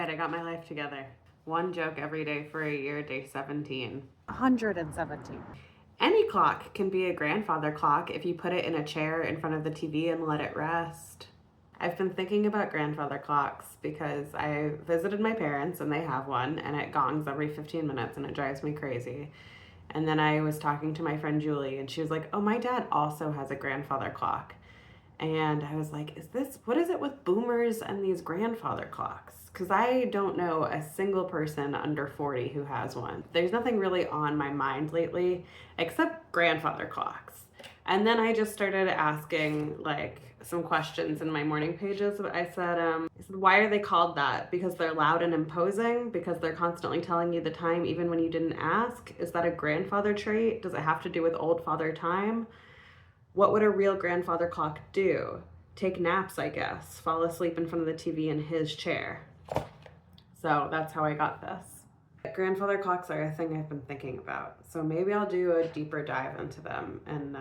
right, I got my life together. One joke every day for a year, day 17. 117. Any clock can be a grandfather clock if you put it in a chair in front of the TV and let it rest. I've been thinking about grandfather clocks because I visited my parents and they have one and it gongs every 15 minutes and it drives me crazy. And then I was talking to my friend Julie and she was like, "Oh, my dad also has a grandfather clock." And I was like, what is it with boomers and these grandfather clocks? Because I don't know a single person under 40 who has one. There's nothing really on my mind lately except grandfather clocks. And then I just started asking like some questions in my morning pages. I said, why are they called that? Because they're loud and imposing? Because they're constantly telling you the time even when you didn't ask? Is that a grandfather trait? Does it have to do with old father time? What would a real grandfather clock do? Take naps, I guess. Fall asleep in front of the TV in his chair. So that's how I got this. Grandfather clocks are a thing I've been thinking about. So maybe I'll do a deeper dive into them and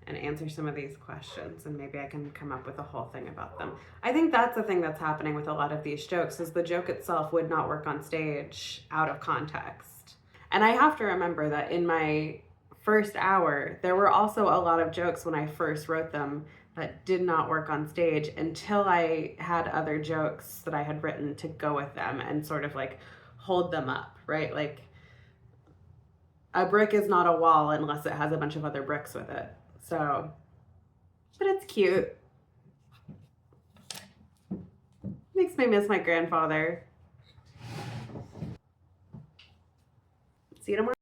answer some of these questions, and maybe I can come up with a whole thing about them. I think that's the thing that's happening with a lot of these jokes is the joke itself would not work on stage out of context. And I have to remember that in my first hour, there were also a lot of jokes when I first wrote them that did not work on stage until I had other jokes that I had written to go with them and sort of like hold them up, right? Like a brick is not a wall unless it has a bunch of other bricks with it. So, but it's cute. Makes me miss my grandfather. See you tomorrow.